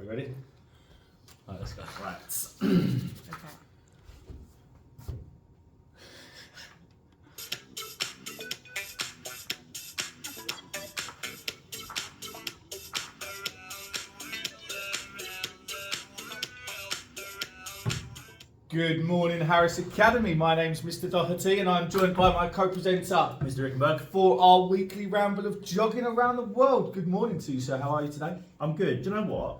Right, you ready? Right, let's go. Right. Okay. Good morning, Harris Academy. My name's Mr. Doherty and I'm joined by my co-presenter, Mr. Rickenberg. for our weekly ramble of jogging around the world. Good morning to you, sir. How are you today? I'm good. Do you know what?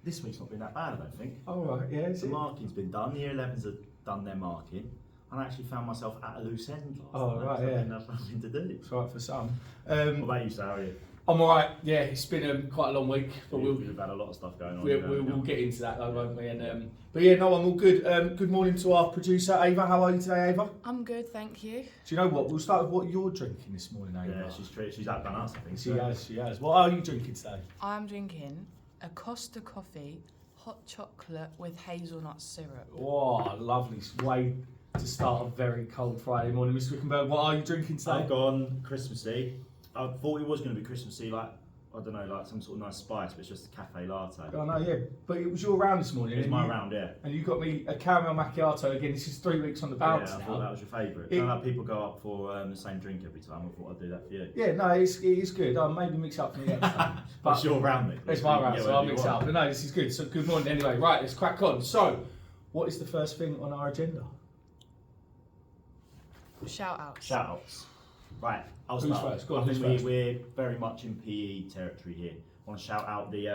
This week's not been that bad, I don't think. All right, yeah, is The it? marking's been done. The Year 11s have done their marking. And I actually found myself at a loose end last Oh, night. right, so I yeah. didn't have nothing to do. It's all right for some. What about you, sir? How are you? I'm all right. Yeah, it's been quite a long week, but We've had a lot of stuff going on. we'll get into that though, won't we? And but yeah, no, I'm all good. Good morning to our producer, Ava. How are you today, Ava? I'm good, thank you. Do you know what? We'll start with what you're drinking this morning, Ava. Yeah, she's outdone us, I think. She has. What are you drinking today? I'm drinking a Costa coffee, hot chocolate with hazelnut syrup. Oh, lovely way to start a very cold Friday morning, Mr. Wickenberg. What are you drinking today? I've gone Christmassy. I thought it was going to be Christmassy, like, I don't know, like some sort of nice spice, but it's just a cafe latte. Oh no, yeah, but it was your round this morning. It was and my you- round, yeah. And you got me a caramel macchiato again. This is 3 weeks on the bounce Yeah, I now. thought that was your favourite. You know, like people go up for the same drink every time. I thought I'd do that for you. Yeah, no, it is good. I'll maybe mix it up for the next time. It's your round, mate. It's my You round, get so I'll whatever mix you it up. want. But no, this is good. So good morning anyway. Right, let's crack on. So, what is the first thing on our agenda? Shout outs. Shout outs. Right, I'll Who's start. first? Go on, I think who's first? we're very much in PE territory here. I want to shout out the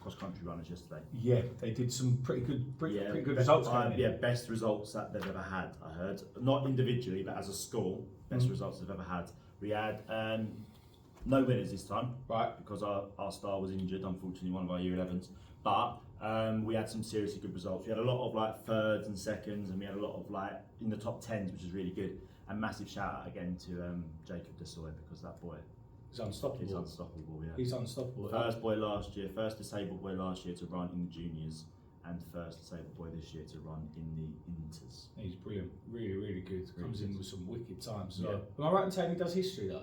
cross-country runners yesterday. Yeah, they did some pretty good Best- results. going in. yeah, best results that they've ever had, I heard. Not individually, but as a school, best results they've ever had. We had no winners this time. Right. Because our star was injured, unfortunately, one of our Year 11s. But we had some seriously good results. We had a lot of like thirds and seconds, and we had a lot of like in the top 10s, which is really good. And massive shout out again to Jacob Desoy, because that boy He's unstoppable. is unstoppable. Yeah. He's unstoppable. First boy last year, first disabled boy last year to run in the juniors, and first disabled boy this year to run in the inters. He's brilliant. Really, really good. Really Comes good. in with some wicked times as Yeah. well. Am I right in saying he does history though?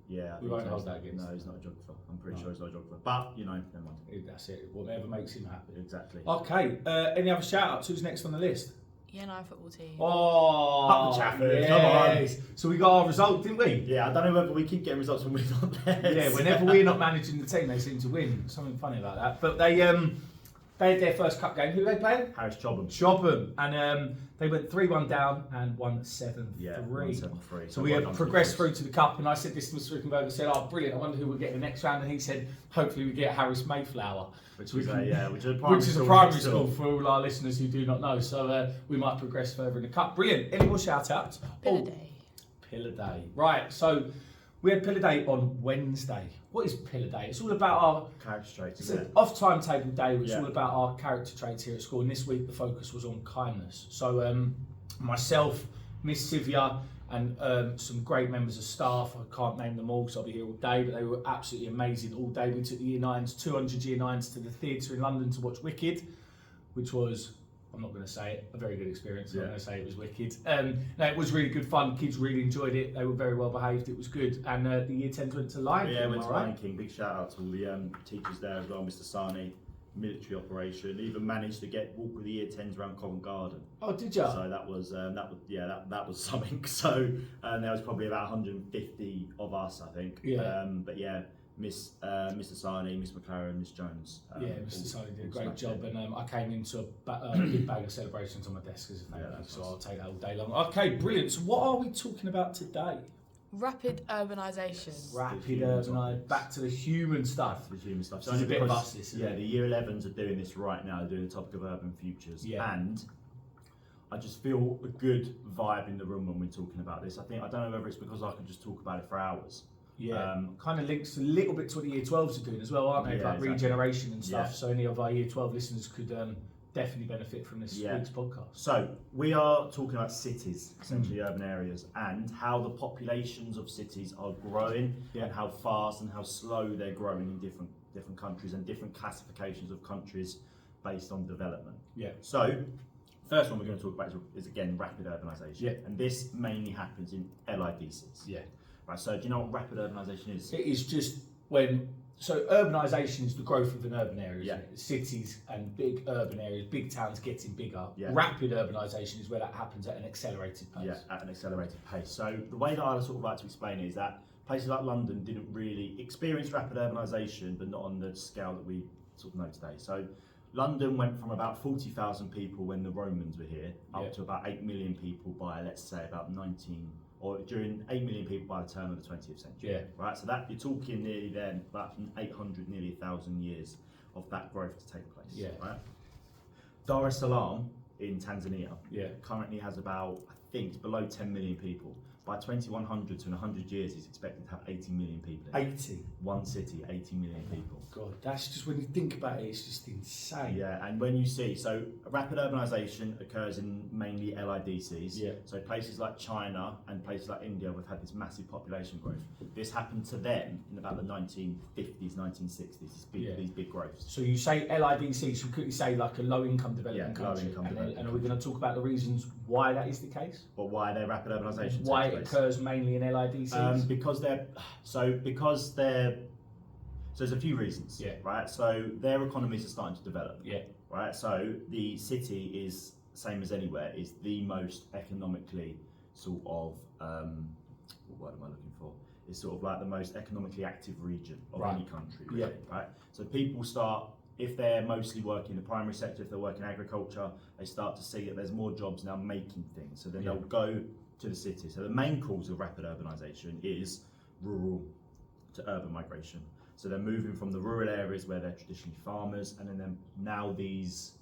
Yeah, I We think won't so. hold that against No, him. he's not a geographer. I'm pretty No. sure he's not a geographer. But you know, never mind. That's it. Whatever makes him happy. Exactly. Okay. Any other shout outs? Who's next on the list? ENI football team. Oh, Up the Chaffers, come on. yes. So we got our result, didn't we? Yeah, I don't know whether we keep getting results when we're not there. Yeah. Whenever we're not managing the team, they seem to win. Something funny about that. But they had their first cup game. Who they playing? Harris Chobham. Chobham, and they went 3-1 down and won 7-3. Yeah, 173. So we had progressed through to the cup, and I said this to Mr. Rickenberg. I said, "Oh, brilliant! I wonder who will get the next round." And he said, "Hopefully, we get Harris Mayflower." Which we is can- a primary Which is a school primary next school door. for all our listeners who do not know. So we might progress further in the cup. Brilliant. Any more shout outs? Pillar Day. Pillar Day. Right. So we had Pillar Day on Wednesday. What is Pillar Day? It's all about our Character traits, it's isn't an it? off timetable day, which is Yeah. all about our character traits here at school. And this week the focus was on kindness. So myself, Miss Sivia, and some great members of staff. I can't name them all because I'll be here all day, but they were absolutely amazing all day. We took the Year 9s, 200 Year 9s to the theatre in London to watch Wicked, which was, I'm not going to say it, a very good experience. I'm Yeah. not going to say it was wicked. No, it was really good fun. Kids really enjoyed it. They were very well behaved. It was good. And the Year 10s went to Lion King, Yeah, am went I to right? Lion King. Big shout out to all the teachers there as well, Mr. Sani, military operation. Even managed to walk with the Year 10s around Covent Garden. Oh, did you? So that was something. So there was probably about 150 of us, I think. Yeah. But yeah, Mr. Sani, Miss McLaren, Miss Jones. Yeah, all- Mr. Sally did a all great smashed job, it. and I came into a big bag of celebrations on my desk as a thank Yeah, you, that's so nice. I'll take that all day long. Okay, brilliant. So what are we talking about today? Rapid urbanisation. Rapid human urbanisation, topics. back to the human stuff. The human stuff. This is a bit of because- us, this, isn't yeah, it? the Year 11s are doing this right now. They're doing the topic of urban futures, Yeah. and I just feel a good vibe in the room when we're talking about this. I don't know whether it's because I could just talk about it for hours. Yeah, kind of links a little bit to what the Year 12s are doing as well, aren't they? Yeah, Like exactly. regeneration and stuff. Yeah. So any of our Year 12 listeners could definitely benefit from this Yeah. week's podcast. So we are talking about cities, Mm. essentially urban areas, and how the populations of cities are growing, Yeah. and how fast and how slow they're growing in different countries, and different classifications of countries based on development. Yeah. So first one we're going to talk about is again rapid urbanisation, Yeah. and this mainly happens in LIDCs. Yeah. Right. So do you know what rapid urbanisation is? It is just when So urbanisation is the growth of an urban area, isn't Yeah. it? Cities and big urban areas, big towns getting bigger. Yeah. Rapid urbanisation is where that happens at an accelerated pace. Yeah, at an accelerated pace. So the way that I sort of like to explain it is that places like London didn't really experience rapid urbanisation, but not on the scale that we sort of know today. So London went from about 40,000 people when the Romans were here, up to about 8 million people by, let's say, about 19, or during 8 million people by the turn of the 20th century. Yeah. Right, so that you're talking nearly then about 800, nearly 1,000 years of that growth to take place. Yeah. Right. Dar es Salaam in Tanzania Yeah. currently has about, I think, it's below 10 million people. By 2100 to 100 years, it's expected to have 80 million people in it. 80. One city, 80 million people. God, that's just, when you think about it, it's just insane. Yeah, and when you see, so rapid urbanisation occurs in mainly LIDCs. Yeah. So places like China and places like India have had this massive population growth. This happened to them in about the 1950s, 1960s, these big growths. So you say LIDC, so you quickly say like a low-income developing country. low-income developing and are we going to talk about the reasons why that is the case? But why their rapid urbanisation Why takes it place? occurs mainly in LIDCs? Because there's a few reasons, Yeah. right? So their economies are starting to develop, Yeah. right? So the city is, same as anywhere, is the most economically sort of, what word am I looking for? It's sort of like the most economically active region of Right. any country, really, right? So people start, if they're mostly working in the primary sector, if they're working in agriculture, they start to see that there's more jobs now making things. So then they'll go to the city. So the main cause of rapid urbanisation is rural to urban migration. So they're moving from the rural areas where they're traditionally farmers, and then now these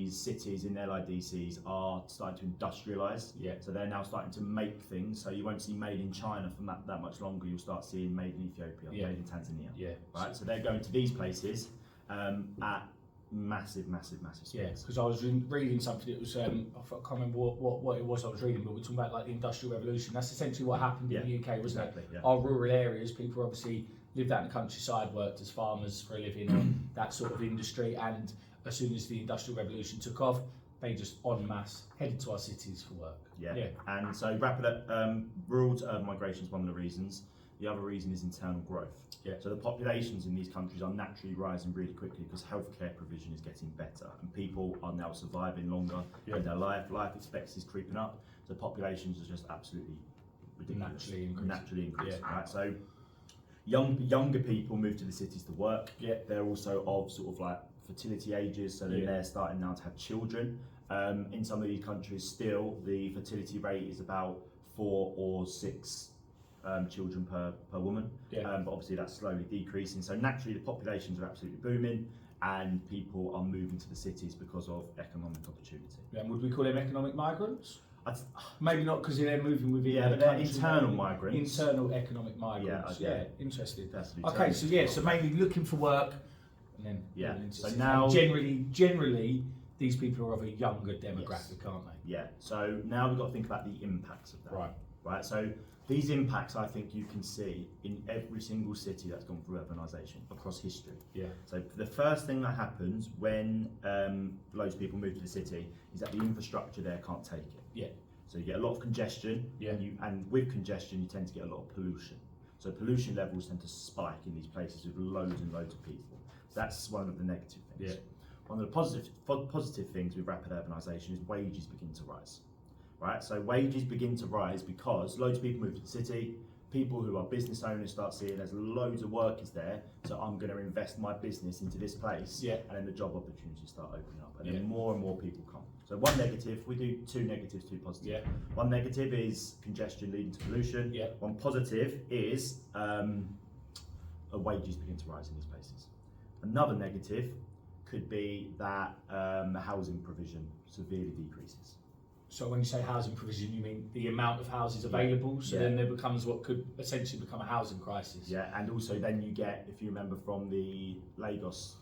cities in LIDCs are starting to industrialise. Yeah. So they're now starting to make things. So you won't see made in China for that much longer. You'll start seeing made in Ethiopia, made in Tanzania. Yeah. Right. So they're going to these places at massive speeds. Yeah, because I was reading something. It was I can't remember what it was I was reading, but we're talking about like the Industrial Revolution. That's essentially what happened in the UK, wasn't it? Yeah. Our rural areas, people obviously lived out in the countryside, worked as farmers for a living, or that sort of industry. And as soon as the Industrial Revolution took off, they just en masse headed to our cities for work. Yeah. And so rapid rural to urban migration is one of the reasons. The other reason is internal growth. Yeah. So the populations in these countries are naturally rising really quickly because healthcare provision is getting better and people are now surviving longer and their life expectancy is creeping up. So populations are just absolutely ridiculous. Naturally increasing. Yeah. Right. So younger people move to the cities to work. Yeah. They're also of sort of like fertility ages, so then they're starting now to have children. In some of these countries still the fertility rate is about 4 or 6 children per woman, but obviously that's slowly decreasing. So naturally the populations are absolutely booming and people are moving to the cities because of economic opportunity. Yeah, and would we call them economic migrants? Maybe not, because they're moving within but the they're country, internal maybe. Migrants. Internal economic migrants. Yeah. Interesting. That's Okay, so mainly looking for work, and then So and now generally these people are of a younger demographic, aren't they? Yeah. So now we've got to think about the impacts of that. Right. So these impacts, I think you can see in every single city that's gone through urbanisation across history. Yeah. So the first thing that happens when loads of people move to the city is that the infrastructure there can't take it. Yeah. So you get a lot of congestion, and with congestion you tend to get a lot of pollution. So pollution levels tend to spike in these places with loads and loads of people. So that's one of the negative things. Yeah. One of the positive things with rapid urbanisation is wages begin to rise. Right, so wages begin to rise because loads of people move to the city. People who are business owners start seeing there's loads of workers there, so I'm going to invest my business into this place, and then the job opportunities start opening up, and then more and more people come. So one negative, we do 2 negatives, 2 positives. Yeah. One negative is congestion leading to pollution. Yeah. One positive is wages begin to rise in these places. Another negative could be that housing provision severely decreases. So when you say housing provision, you mean the amount of houses available, so then there becomes what could essentially become a housing crisis. Yeah, and also then you get, if you remember from the Lagos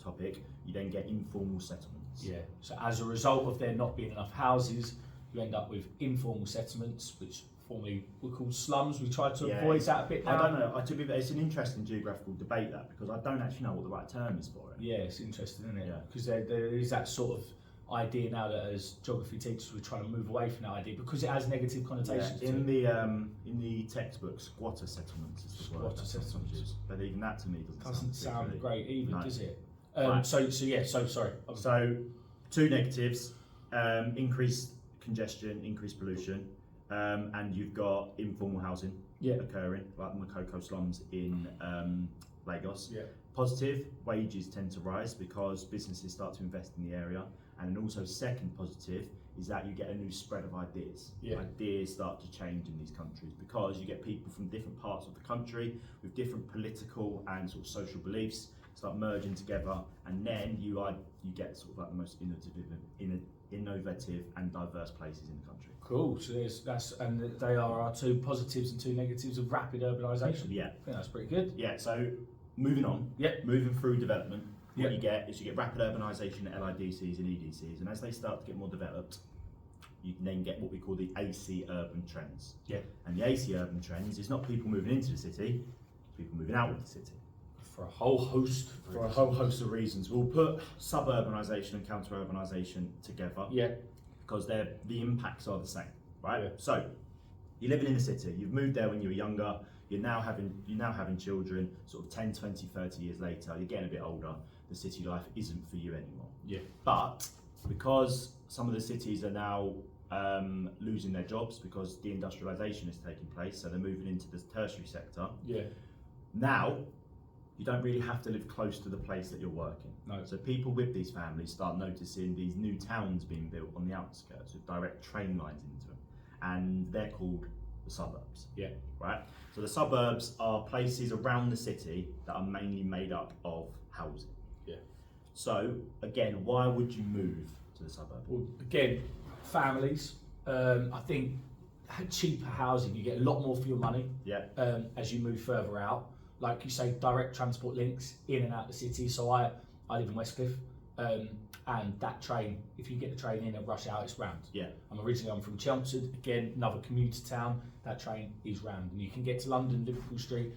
topic, you then get informal settlements. Yeah, so as a result of there not being enough houses, you end up with informal settlements, which formerly were called slums. We try to avoid that a bit now. I don't know, it's an interesting geographical debate, that, because I don't actually know what the right term is for it. Yeah, it's interesting, isn't it? Yeah. Because there is that sort of idea now that as geography teachers we're trying to move away from that idea because it has negative connotations. In the textbook, squatter settlements is the word. Squatter settlements. Used. But even that to me doesn't sound great either, No. does it? Right. So sorry. So two negatives: increased congestion, increased pollution, and you've got informal housing occurring, like the Makoko slums in Lagos. Yeah. Positive: wages tend to rise because businesses start to invest in the area. And then also second positive is that you get a new spread of ideas. Yeah. Ideas start to change in these countries because you get people from different parts of the country with different political and sort of social beliefs start merging together, and then you get sort of like the most innovative and diverse places in the country. Cool. So they are our two positives and two negatives of rapid urbanisation. Yeah. I think that's pretty good. Yeah. So moving on. Yeah. Moving through development. What Yeah. you get is you get rapid urbanisation at LIDCs and EDCs, and as they start to get more developed, you can then get what we call the AC urban trends. Yeah. And the AC urban trends is not people moving into the city, it's people moving out of the city. For a whole host of reasons. We'll put suburbanisation and counter-urbanisation together Yeah. because the impacts are the same, right? Yeah. So you're living in the city, you've moved there when you were younger, you're now having children, sort of 10, 20, 30 years later, you're getting a bit older, the city life isn't for you anymore. Yeah. But because some of the cities are now losing their jobs because deindustrialisation is taking place, so they're moving into the tertiary sector, Yeah. now you don't really have to live close to the place that you're working. No. So people with these families start noticing these new towns being built on the outskirts with direct train lines into them, and they're called the suburbs. Yeah. Right? So the suburbs are places around the city that are mainly made up of housing. Yeah. So again, why would you move to the suburb? Well, again, families. I think cheaper housing, you get a lot more for your money. Yeah. As you move further out, like you say, direct transport links in and out the city. So I live in Westcliff, and that train, if you get the train in at rush hour, it's rammed. Yeah. I'm from Chelmsford, again, another commuter town. That train is rammed, and you can get to London, Liverpool Street,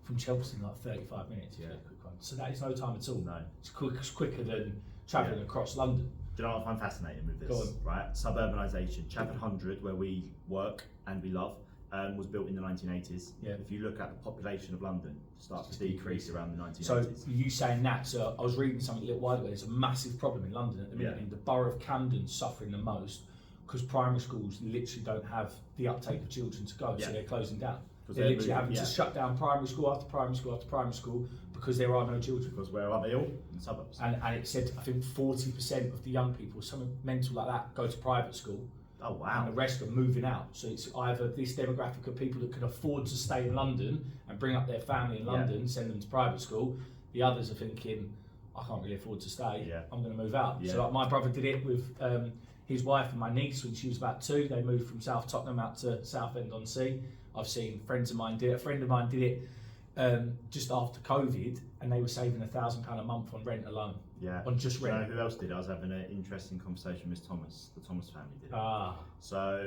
from Chelmsford in like 35 minutes. Yeah. Quick one. So that is no time at all. No. It's quicker than travelling across London. Do you know what I find fascinating with Go this? on. Right, suburbanisation. Chatham 100, where we work and we love, was built in the 1980s. Yeah. If you look at the population of London, it starts to decrease around the 1980s. So you saying that? So I was reading something a little while ago. There's a massive problem in London at the minute, Yeah. and the borough of Camden's suffering the most because primary schools literally don't have the uptake of children to go, Yeah. so they're closing down. 'Cause They're they're literally moving- having to shut down primary school after primary school after primary school because there are no children. Because where are they all? In the suburbs. And it said, I think 40% of the young people, something mental like that, go to private school. Oh And wow. the rest are moving out. So it's either this demographic of people that can afford to stay in London and bring up their family in Yeah. London, send them to private school. The others are thinking, I can't really afford to stay. Yeah. I'm going to move out. Yeah. So like my brother did it with his wife and my niece when she was about 2. They moved from South Tottenham out to Southend-on-Sea. I've seen friends of mine do it. A friend of mine did it just after COVID, and they were saving £1,000 a month on rent alone. Yeah. On just Do you know rent. who else did it? I was having an interesting conversation with Thomas. The Thomas family did it. Ah. So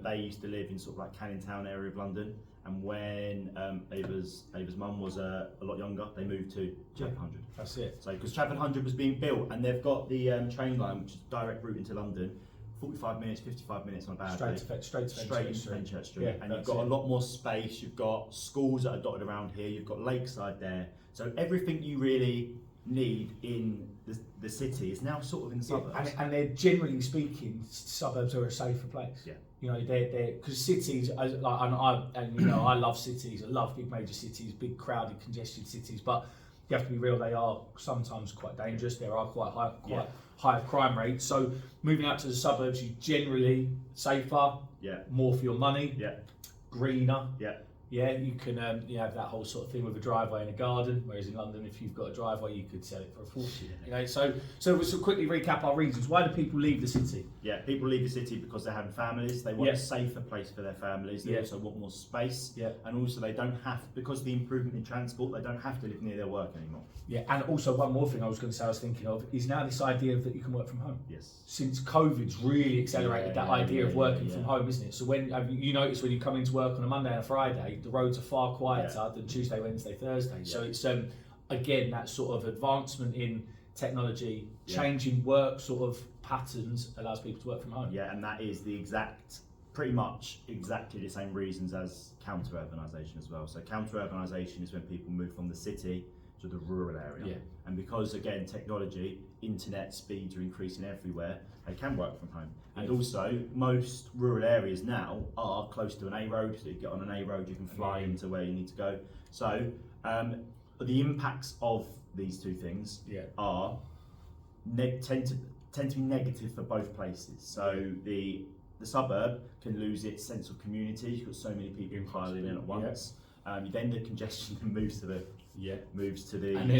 they used to live in sort of like Canning Town area of London, and when Ava's mum was a lot younger, they moved to Chatham 100. That's it. So because Chatham 100 was being built, and they've got the train line, which is direct route into London, 45 minutes, 55 minutes on a bad day. Straight to Into Fenchurch Street, Yeah, and you've that's got it. a lot more space. You've got schools that are dotted around here. You've got Lakeside there. So everything you really need in the city is now sort of in the suburbs. And they're generally speaking, suburbs are a safer place. Yeah. You know, they're because cities, I love cities. I love big major cities, big crowded, congested cities. But you have to be real; they are sometimes quite dangerous. There are quite high crime rates. So moving out to the suburbs, you generally safer, Yeah. more for your money, Yeah. greener. Yeah. Yeah, you can you have that whole sort of thing with a driveway and a garden, whereas in London, if you've got a driveway, you could sell it for a fortune. You know, so we'll quickly recap our reasons. Why do people leave the city? Yeah, people leave the city because they're having families. They want Yeah. a safer place for their families. They Yeah. also want more space. Yeah. And also they don't have, because of the improvement in transport, they don't have to live near their work anymore. Yeah, and also one more thing I was thinking of is now this idea of that you can work from home. Yes. Since COVID's really accelerated that idea of working from yeah. home, isn't it? So when you notice when you come into work on a Monday and a Friday, the roads are far quieter than Tuesday, Wednesday, Thursday. So it's again that sort of advancement in technology, Yeah. changing work sort of patterns allows people to work from home. Yeah, and that is pretty much exactly the same reasons as counter-urbanisation as well. So counter-urbanisation is when people move from the city to the rural area. Yeah. And because, again, technology, internet speeds are increasing everywhere, they can work from home. And Yeah. also, most rural areas now are close to an A road, so you get on an A road, you can fly Yeah. into where you need to go. So the impacts of these two things Yeah. are tend to be negative for both places. So the suburb can lose its sense of community. You've got so many people piling in at once. Then the congestion moves to the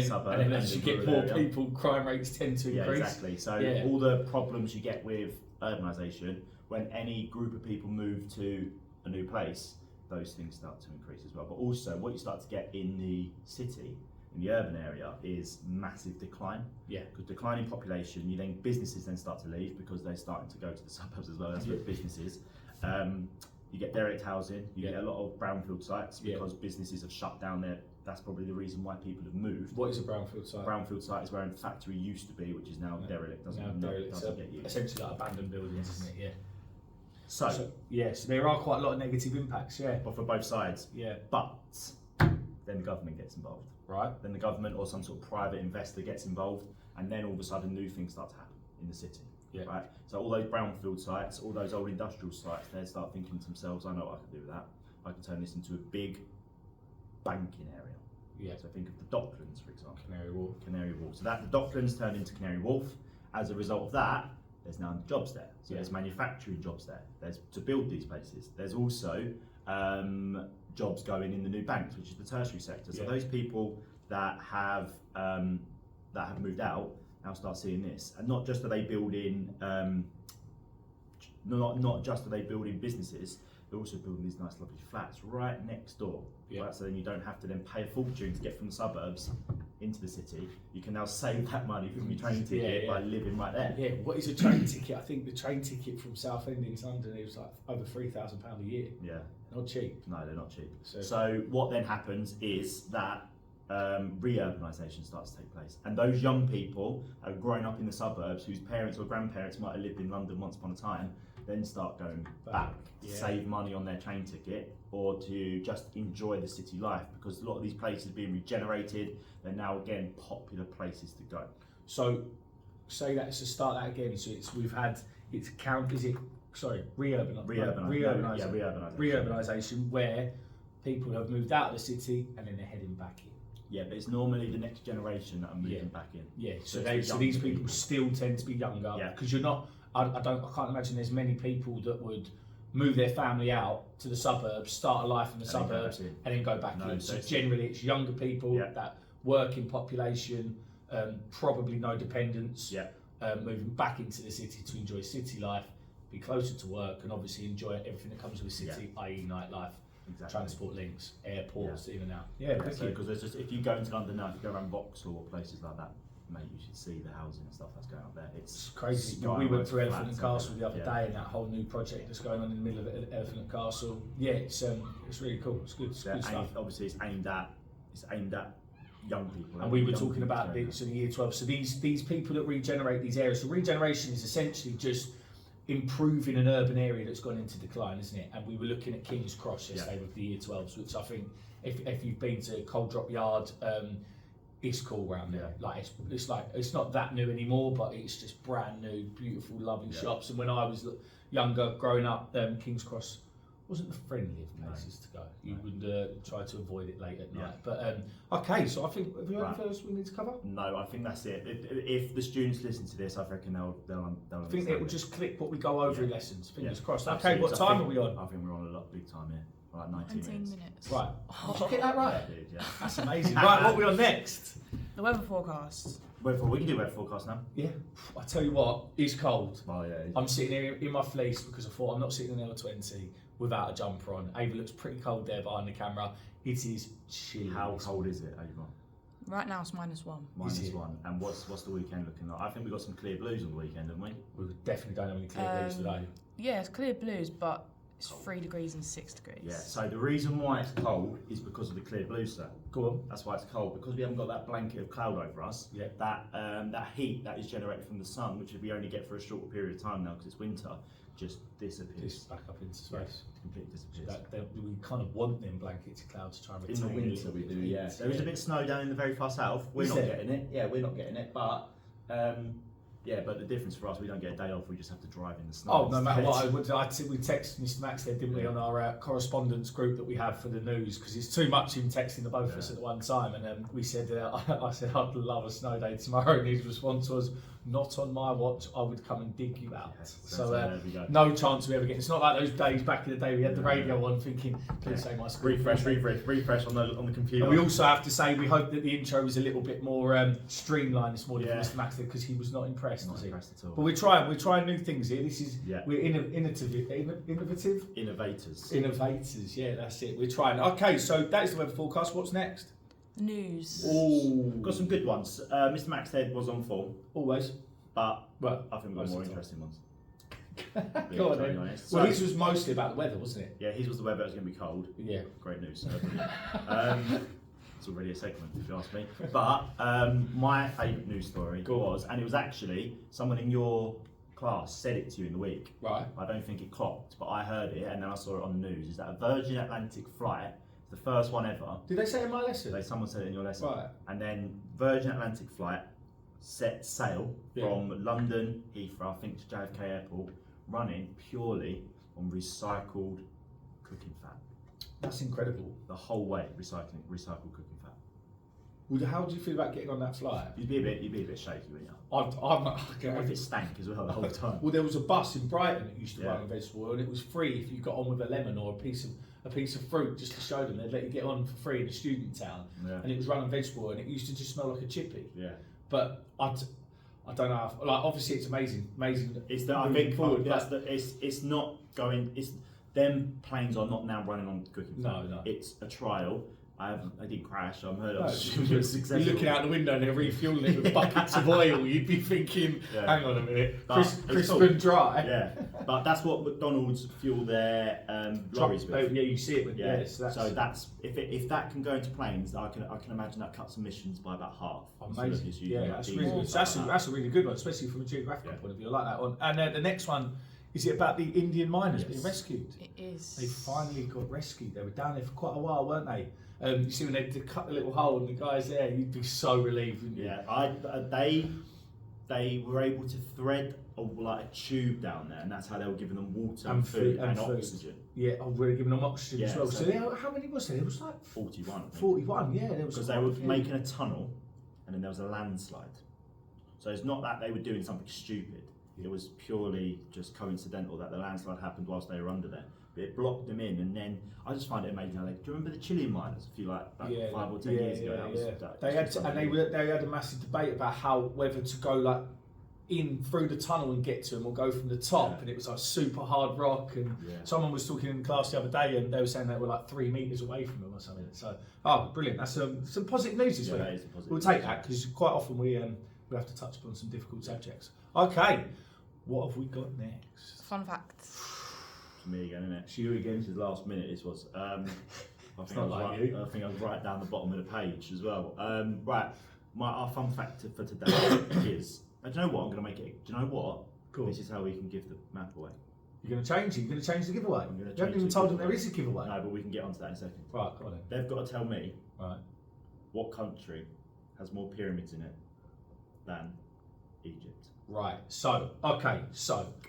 suburb, and then as you the get rural more area. people, crime rates tend to increase. Yeah, exactly. So Yeah. all the problems you get with urbanisation, when any group of people move to a new place, those things start to increase as well. But also, what you start to get in the city, in the urban area, is massive decline. Yeah. Because declining population, businesses then start to leave because they're starting to go to the suburbs as well. That's where businesses. You get derelict housing. You get a lot of brownfield sites because businesses have shut down there. That's probably the reason why people have moved. What is a brownfield site? Brownfield site is where a factory used to be, which is now derelict. Doesn't get used. Essentially like abandoned buildings, isn't it? Yeah. So yes, there are quite a lot of negative impacts. Yeah. but for both sides. Yeah. But then the government gets involved. Right. Then the government or some sort of private investor gets involved, and then all of a sudden new things start to happen in the city. Yeah. Right. So all those brownfield sites, all those old industrial sites, they start thinking to themselves, I know what I can do with that. I can turn this into a big banking area. Yeah. So think of the Docklands, for example. Canary Wharf. Canary Wharf. So that the Docklands turned into Canary Wharf. As a result of that, there's now jobs there. So there's manufacturing jobs there. There's to build these places. There's also jobs going in the new banks, which is the tertiary sector. So those people that have moved out now start seeing this, and not just are they building, not just are they building businesses, they're also building these nice lovely flats right next door. Yeah. Right? So then you don't have to then pay a fortune to get from the suburbs into the city. You can now save that money from your train ticket by living right there. Yeah. What is a train ticket? I think the train ticket from Southend into London is like over £3,000 a year. Yeah. Not cheap. No, they're not cheap. So- So what then happens is that re-urbanisation starts to take place, and those young people who are growing up in the suburbs, whose parents or grandparents might have lived in London once upon a time, then start going back to save money on their train ticket or to just enjoy the city life, because a lot of these places are being regenerated. They're now again popular places to go. So say that, so start that again. So re-urbanisation, where people have moved out of the city and then they're heading back in. Yeah, but it's normally the next generation that are moving back in. Yeah, so it's the these younger people still tend to be younger, because you're not. I can't imagine there's many people that would move their family out to the suburbs, start a life in the suburbs, and then go back in. So generally, it's younger people that work in population, probably no dependents, moving back into the city to enjoy city life, be closer to work, and obviously enjoy everything that comes with city, i.e. nightlife. Exactly. Transport links, airports, in and out. Because there's just, if you go into London now, if you go around Vauxhall or places like that, mate, you should see the housing and stuff that's going up there. It's crazy. We went through Elephant and Castle the other day, and that whole new project that's going on in the middle of Elephant and Castle. Yeah, it's really cool. It's good. It's good stuff. Obviously, it's aimed at young people. And we were talking about the year 12. So these people that regenerate these areas. So regeneration is essentially just improving an urban area that's gone into decline, isn't it? And we were looking at King's Cross yesterday with the year 12s, which I think if you've been to Cold Drop Yard, it's cool around there. Like it's not that new anymore, but it's just brand new, beautiful, lovely shops. And when I was younger, growing up, King's Cross wasn't the friendliest places to go. You would try to avoid it late at night. But okay, so I think, have you anything else we need to cover? No, I think that's it. If the students listen to this, I reckon they'll I think it will just click what we go over in lessons. Fingers crossed. Absolutely. Okay, what time are we on? I think we're on a lot big time here. Like 19 minutes. Right. Did you get that right? Yeah, dude, That's amazing. Right, what are we on next? The weather forecast. We can do weather forecast now. Yeah. I tell you what, it's cold. Oh yeah. I'm sitting here in my fleece because I thought I'm not sitting in L20 without a jumper on. Ava looks pretty cold there behind the camera. It is chilly. How cold is it, Ava? Right now it's -1. -1. And what's the weekend looking like? I think we got some clear blues on the weekend, haven't we? We definitely don't have any clear blues today. Yeah, it's clear blues, but It's 3 degrees and 6 degrees. Yeah, so the reason why it's cold is because of the clear blue, sir. Go on. That's why it's cold, because we haven't got that blanket of cloud over us. Yeah. That heat that is generated from the sun, which we only get for a short period of time now because it's winter, just disappears. Just back up into space. Completely disappears. We kind of want them blankets of clouds to try and In the retain a winter little we bit do, of yeah. heat. There is a bit of snow down in the very far south. We're Is not there? getting it. Yeah, we're not getting it. But but the difference for us, we don't get a day off. We just have to drive in the snow. Oh, no matter instead. what, we texted Mr. Max there, didn't we, on our correspondence group that we have for the news, because it's too much him texting the both of us at one time. And we said, I said, I'd love a snow day tomorrow, and his response was, not on my watch, I would come and dig you out. Yes, So there we go. no chance we ever get. It's not like those days back in the day we had the radio on thinking, please say my screen. refresh on the computer. And we also have to say we hope that the intro was a little bit more streamlined this morning Yeah. for Mr. Max because he was not impressed. Not was he? impressed at all. But we're trying new things here. This is we're innovative. Innovators. Yeah, that's it. We're trying. Okay, so that is the weather forecast. What's next? News. Oh, Got some good ones. Mr. Max Head was on form, always. but Well, I think we've got most more of the interesting ones. Go on Being then. honest. Well, So- this was mostly about the weather, wasn't it? Yeah, his was the weather. It was going to be cold. Yeah. Great news. It's already a segment, if you ask me. But my favourite news story was, and it was actually someone in your class said it to you in the week. Right. I don't think it clocked, but I heard it and then I saw it on the news. Is that a Virgin Atlantic flight, the first one ever? Did they say in my lesson? Someone said it in your lesson. Right. And then Virgin Atlantic flight set sail from London Heathrow, I think, to JFK Airport, running purely on recycled cooking fat. That's incredible. The whole way recycled cooking fat. Well, how do you feel about getting on that flight? You'd be a bit shaky, wouldn't you? I'm not. What if it stank as well the whole time? Well, there was a bus in Brighton that used to Yeah. run on vegetable oil, and it was free if you got on with a lemon or a piece of fruit, just to show them they'd let you get on for free in a student town. Yeah. And it was run on vegetable oil, and it used to just smell like a chippy. Yeah. But I don't know. Like, obviously, it's amazing. It's that I moving think forward, that's but- it's not going. It's them planes are not now running on cooking fat. No. It's a trial. I didn't crash. I'm heard No, of you're successful. looking out the window and they're refueling it with buckets of oil. You'd be thinking, Yeah. hang on a minute, But it's crisp cool. and dry. Yeah, but that's what McDonald's fuel their lorries with. Yeah, you see it with So that's if that can go into planes, I can imagine that cuts emissions by about half. Instead of amazing. just using Yeah, like that's diesel really and good. stuff like That's a really good one, especially from a geographical Yeah. point of view. I like that one. And the next one, is it about the Indian miners being Yes. rescued? It is. They finally got rescued. They were down there for quite a while, weren't they? You see when they cut the little hole and the guy's there, you'd be so relieved, wouldn't you? Yeah, they were able to thread a tube down there, and that's how they were giving them water and food and oxygen. Yeah, I've really given them oxygen as Yeah, well. so- How many was there? It was like 41. I think. 41, yeah. There was Because quite they a were few. making a tunnel, and then there was a landslide. So it's not that they were doing something stupid. It was purely just coincidental that the landslide happened whilst they were under there. But it blocked them in, and then I just find it amazing how do you remember the Chilean miners a few like 5 or 10 years ago? That was, that They was had just to, and unbelievable. they had a massive debate about whether to go like in through the tunnel and get to them or go from the top, Yeah. and it was like super hard rock. And Yeah. someone was talking in class the other day, and they were saying they were like 3 meters away from them or something. So, brilliant! That's some positive news this Yeah, week. that is a positive We'll take news. that because quite often we have to touch upon some difficult subjects. Okay, what have we got next? Fun fact. It's me again, isn't it? It's you again. This is last minute. This was. I think not like you. I think I was right down the bottom of the page as well. Right, our fun fact for today is. Do you know what? I'm going to make it. Do you know what? Cool. This is how we can give the map away. You're going to change it. You're going to change the giveaway. I'm gonna You haven't change even the told them giveaway. there is a giveaway. No, but we can get onto that in a second. Right, go on then. They've got to tell me Right. what country has more pyramids in it than Egypt. Right. So.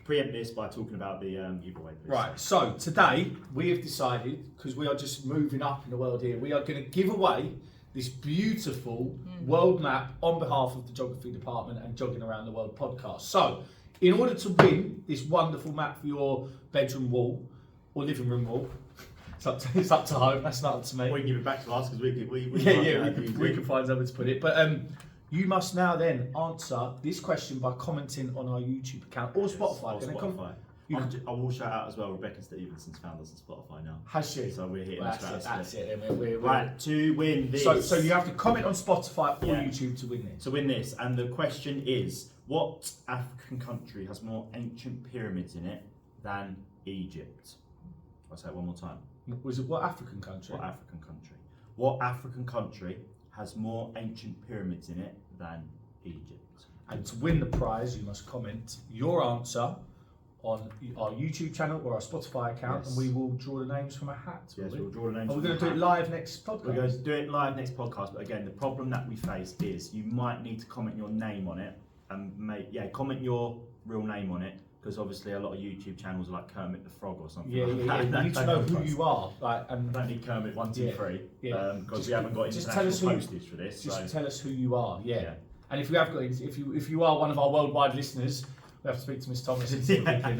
Preempt this by talking about the giveaway, please. Right, so today we have decided, because we are just moving up in the world here, we are going to give away this beautiful world map on behalf of the Geography Department and Jogging Around the World podcast. So, in order to win this wonderful map for your bedroom wall or living room wall, it's up to home, that's not up to me. We can give it back to us because we We can find somewhere to put it. But you must now then answer this question by commenting on our YouTube account or Spotify. Or Can they Spotify. You I will shout out as well. Rebecca Stevenson's found us on Spotify now. Has she? So we're hitting Well, the that's it. Then we're Right, to win this. So you have to comment on Spotify or Yeah. YouTube to win this. To win this, and the question is, what African country has more ancient pyramids in it than Egypt? I'll say it one more time. Was it what African country? What African country? What African country has more ancient pyramids in it than Egypt? And to win the prize, you must comment your answer on our YouTube channel or our Spotify account, Yes. and we will draw the names from a hat. Yes, we'll draw the names. Are we from going the to do it hat. live next podcast? We're going to do it live next podcast, but again, the problem that we face is you might need to comment your name on it and comment your real name on it, because obviously a lot of YouTube channels are like Kermit the Frog or something. Yeah, like yeah, that. yeah. We need to know who you are, like, and I don't need Kermit 1, 2, 3 yeah. because we haven't got just tell us international who- postage for this. just So tell us who you are. Yeah. yeah. And if you have got, if you are one of our worldwide listeners, we have to speak to Miss Thomas and see if we can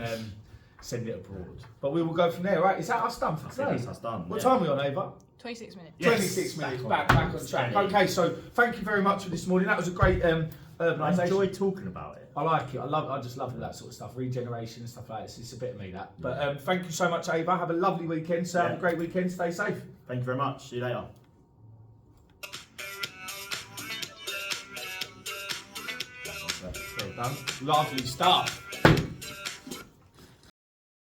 send it abroad. But we will go from there, right? Is that us done for I think today? that's done. What yeah. time are we on, Ava? 26 minutes. Yes, 26 minutes, back back on on track. steady. Okay, so thank you very much for this morning. That was a great I urbanisation. enjoyed talking about it. I like it. I just love all that sort of stuff, regeneration and stuff like that. It's a bit of me, that. But thank you so much, Ava. Have a lovely weekend. So have Yeah. a great weekend. Stay safe. Thank you very much. See you later. Well done. Lovely stuff.